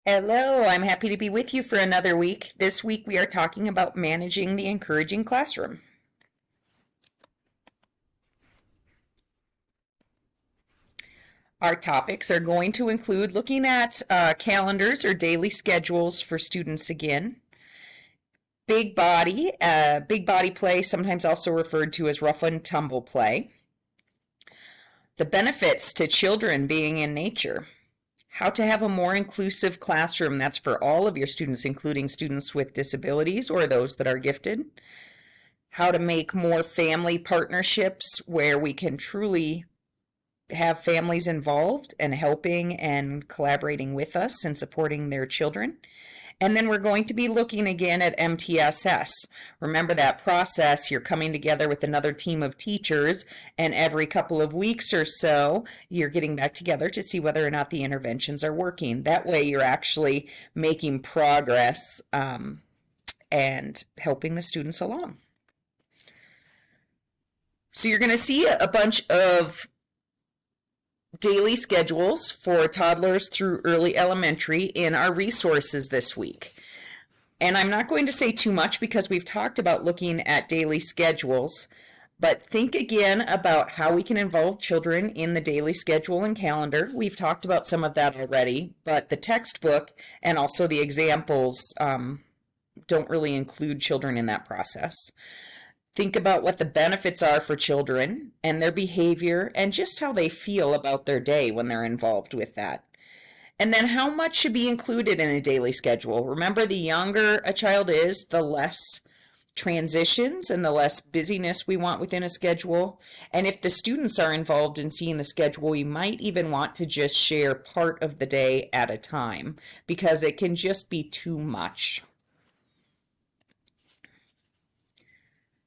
Hello, I'm happy to be with you for another week. This week we are talking about managing the encouraging classroom. Our topics are going to include looking at calendars or daily schedules for students again. Big body play, sometimes also referred to as rough and tumble play. The benefits to children being in nature. How to have a more inclusive classroom. That's for all of your students, including students with disabilities or those that are gifted. How to make more family partnerships where we can truly have families involved and helping and collaborating with us and supporting their children. And then we're going to be looking again at MTSS. Remember that process, you're coming together with another team of teachers, and every couple of weeks or so, you're getting back together to see whether or not the interventions are working. That way you're actually making progress and helping the students along. So you're going to see a bunch of daily schedules for toddlers through early elementary in our resources this week. And I'm not going to say too much because we've talked about looking at daily schedules, but think again about how we can involve children in the daily schedule and calendar. We've talked about some of that already, but the textbook and also the examples don't really include children in that process. Think about what the benefits are for children and their behavior and just how they feel about their day when they're involved with that. And then how much should be included in a daily schedule. Remember, the younger a child is, the less transitions and the less busyness we want within a schedule. And if the students are involved in seeing the schedule, we might even want to just share part of the day at a time because it can just be too much.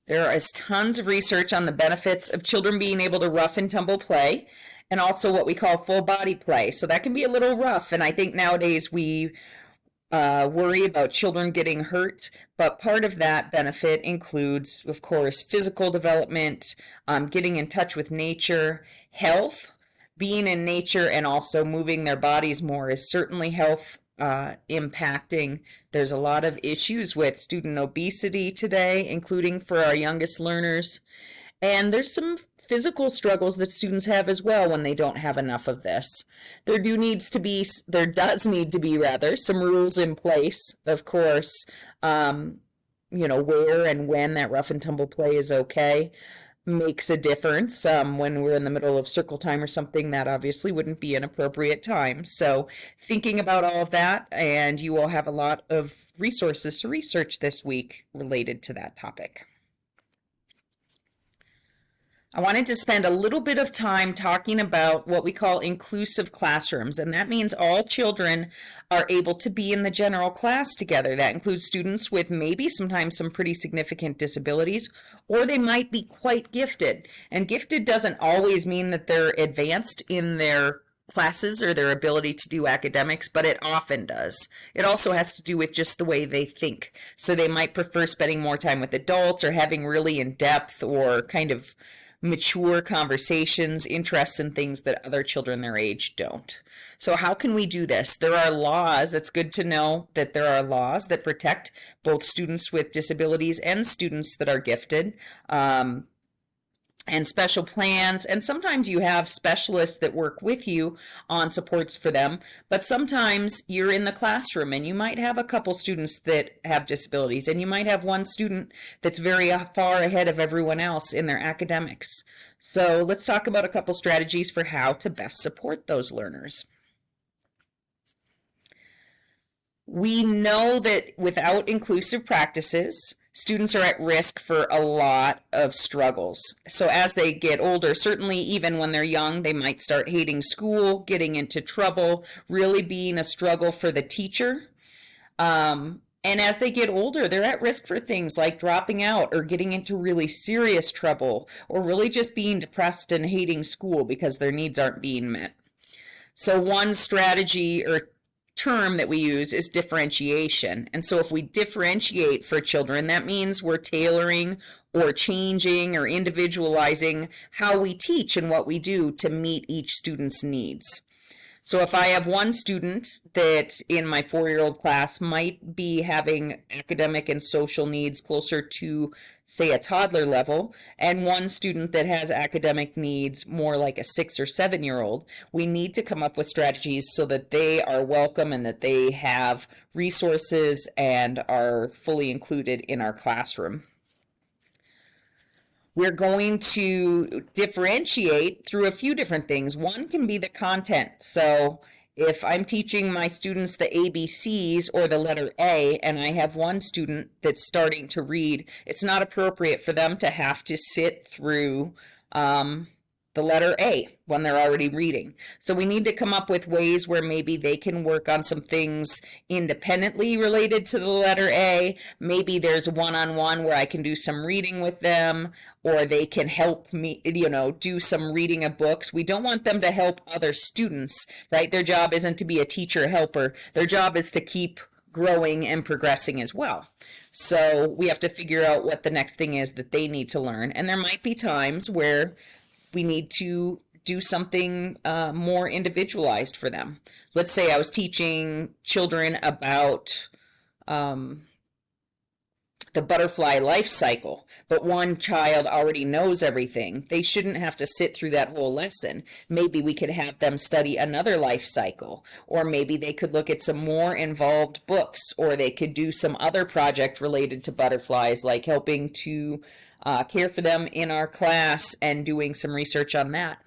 There is tons of research on the benefits of children being able to rough and tumble play and also what we call full body play. So that can be a little rough, and I think nowadays we worry about children getting hurt, but part of that benefit includes, of course, physical development, getting in touch with nature, health. Being in nature and also moving their bodies more is certainly health impacting. There's a lot of issues with student obesity today, including for our youngest learners. And there's some physical struggles that students have as well when they don't have enough of this. There does need to be rather some rules in place, of course, where and when that rough and tumble play is okay makes a difference. When we're in the middle of circle time or something, that obviously wouldn't be an appropriate time. So thinking about all of that, and you will have a lot of resources to research this week related to that topic. I wanted to spend a little bit of time talking about what we call inclusive classrooms, and that means all children are able to be in the general class together. That includes students with maybe sometimes some pretty significant disabilities, or they might be quite gifted. And gifted doesn't always mean that they're advanced in their classes or their ability to do academics, but it often does. It also has to do with just the way they think. So they might prefer spending more time with adults or having really in-depth or kind of mature conversations, interests in things that other children their age don't. So how can we do this? There are laws. It's good to know that there are laws that protect both students with disabilities and students that are gifted. And special plans, and sometimes you have specialists that work with you on supports for them, but sometimes you're in the classroom and you might have a couple students that have disabilities, and you might have one student that's very far ahead of everyone else in their academics. So let's talk about a couple strategies for how to best support those learners. We know that without inclusive practices, students are at risk for a lot of struggles. So as they get older, certainly even when they're young, they might start hating school, getting into trouble, really being a struggle for the teacher. And as they get older, they're at risk for things like dropping out or getting into really serious trouble, or really just being depressed and hating school because their needs aren't being met. So one strategy or term that we use is differentiation. And so if we differentiate for children, that means we're tailoring or changing or individualizing how we teach and what we do to meet each student's needs. So if I have one student that in my 4-year-old class might be having academic and social needs closer to, say, a toddler level, and one student that has academic needs more like a 6 or 7-year-old, we need to come up with strategies so that they are welcome and that they have resources and are fully included in our classroom. We're going to differentiate through a few different things. One can be the content. So if I'm teaching my students the ABCs or the letter A, and I have one student that's starting to read, it's not appropriate for them to have to sit through the letter A when they're already reading. So we need to come up with ways where maybe they can work on some things independently related to the letter A. Maybe there's one-on-one where I can do some reading with them, or they can help me, do some reading of books. We don't want them to help other students, right? Their job isn't to be a teacher helper. Their job is to keep growing and progressing as well. So we have to figure out what the next thing is that they need to learn. And there might be times where we need to do something more individualized for them. Let's say I was teaching children about the butterfly life cycle, but one child already knows everything. They shouldn't have to sit through that whole lesson. Maybe we could have them study another life cycle, or maybe they could look at some more involved books, or they could do some other project related to butterflies, like helping to care for them in our class and doing some research on that.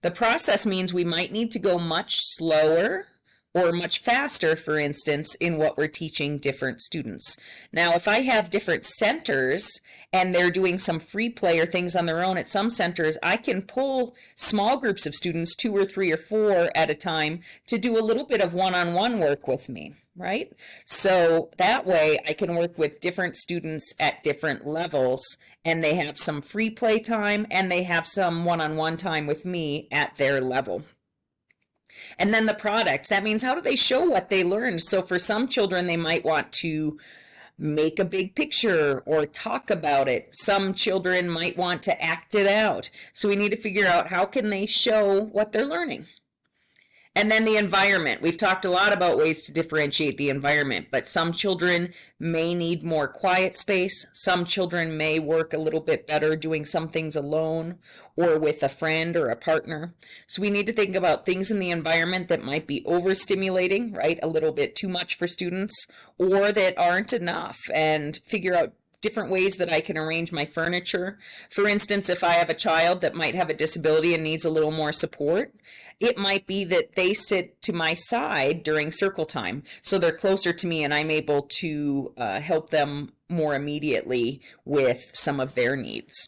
The process means we might need to go much slower or much faster, for instance, in what we're teaching different students. Now, if I have different centers and they're doing some free play or things on their own at some centers, I can pull small groups of students, 2 or 3 or 4 at a time, to do a little bit of one-on-one work with me, right? So that way I can work with different students at different levels, and they have some free play time and they have some one-on-one time with me at their level. And then the product, that means how do they show what they learned? So for some children, they might want to make a big picture or talk about it. Some children might want to act it out. So we need to figure out how can they show what they're learning. And then the environment. We've talked a lot about ways to differentiate the environment, but some children may need more quiet space. Some children may work a little bit better doing some things alone or with a friend or a partner. So we need to think about things in the environment that might be overstimulating, right? A little bit too much for students, or that aren't enough, and figure out different ways that I can arrange my furniture. For instance, if I have a child that might have a disability and needs a little more support, it might be that they sit to my side during circle time, so they're closer to me and I'm able to help them more immediately with some of their needs.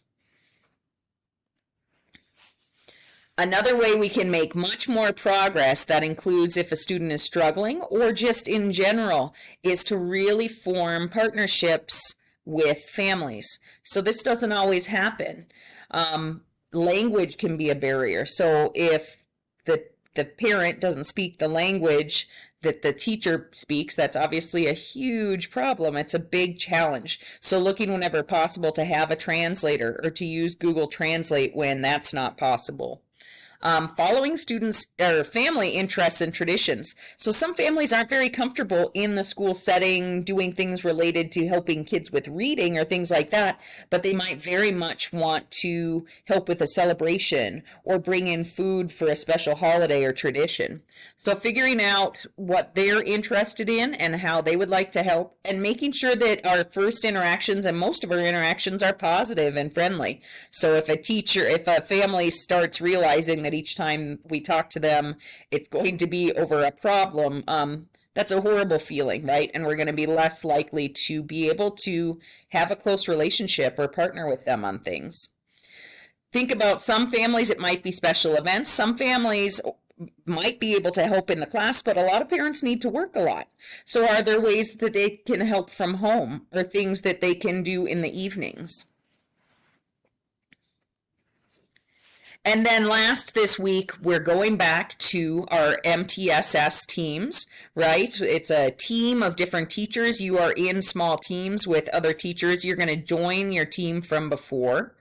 Another way we can make much more progress, that includes if a student is struggling or just in general, is to really form partnerships with families. So this doesn't always happen. Language can be a barrier. So if the parent doesn't speak the language that the teacher speaks, that's obviously a huge problem. It's a big challenge. So looking whenever possible to have a translator or to use Google Translate when that's not possible. Following students or family interests and traditions. So some families aren't very comfortable in the school setting doing things related to helping kids with reading or things like that, but they might very much want to help with a celebration or bring in food for a special holiday or tradition. So figuring out what they're interested in and how they would like to help, and making sure that our first interactions and most of our interactions are positive and friendly. So if a family starts realizing that each time we talk to them, it's going to be over a problem, that's a horrible feeling, right? And we're going to be less likely to be able to have a close relationship or partner with them on things. Think about some families, it might be special events. Some families might be able to help in the class, but a lot of parents need to work a lot. So are there ways that they can help from home or things that they can do in the evenings? And then last this week, we're going back to our MTSS teams, right? It's a team of different teachers. You are in small teams with other teachers. You're going to join your team from before.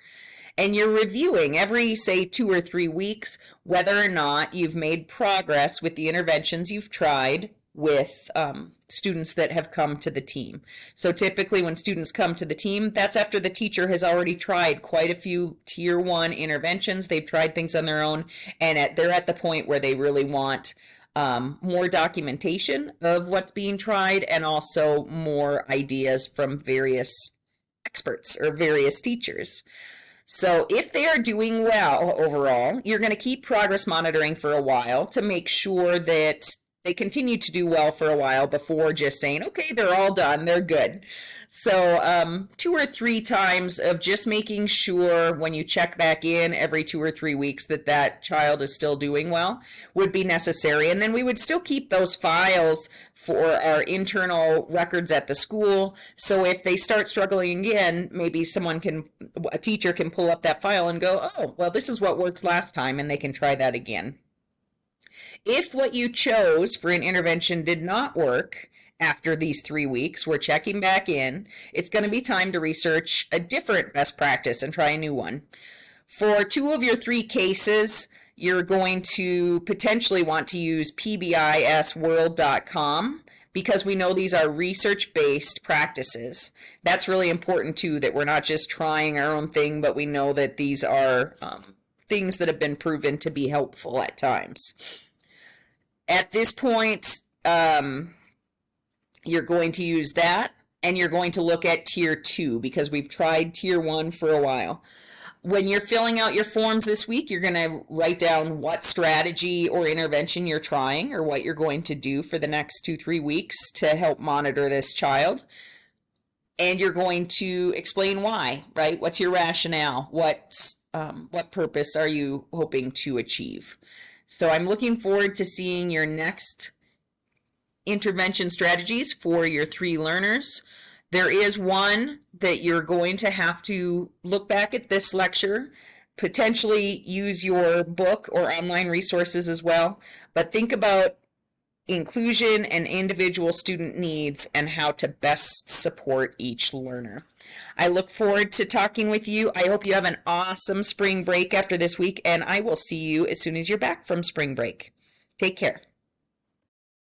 And you're reviewing every, say, 2 or 3 weeks whether or not you've made progress with the interventions you've tried with students that have come to the team. So typically when students come to the team, that's after the teacher has already tried quite a few tier 1 interventions. They've tried things on their own, and they're at the point where they really want more documentation of what's being tried, and also more ideas from various experts or various teachers. So if they are doing well overall, you're going to keep progress monitoring for a while to make sure that they continue to do well for a while before just saying, okay, they're all done, they're good. So 2 or 3 times of just making sure when you check back in every 2 or 3 weeks that that child is still doing well would be necessary. And then we would still keep those files for our internal records at the school. So if they start struggling again, maybe a teacher can pull up that file and go, oh, well, this is what worked last time, and they can try that again. If what you chose for an intervention did not work, after these 3 weeks, we're checking back in. It's going to be time to research a different best practice and try a new one. For 2 of your 3 cases, you're going to potentially want to use pbisworld.com, because we know these are research-based practices. That's really important too, that we're not just trying our own thing, but we know that these are things that have been proven to be helpful at times. At this point, you're going to use that, and you're going to look at tier 2, because we've tried tier 1 for a while. When you're filling out your forms this week, you're going to write down what strategy or intervention you're trying, or what you're going to do for the next 2-3 weeks to help monitor this child. And you're going to explain why, right? What's your rationale? What purpose are you hoping to achieve? So I'm looking forward to seeing your next intervention strategies for your 3 learners. There is one that you're going to have to look back at this lecture, potentially use your book or online resources as well, but think about inclusion and individual student needs and how to best support each learner. I look forward to talking with you. I hope you have an awesome spring break after this week, and I will see you as soon as you're back from spring break. Take care.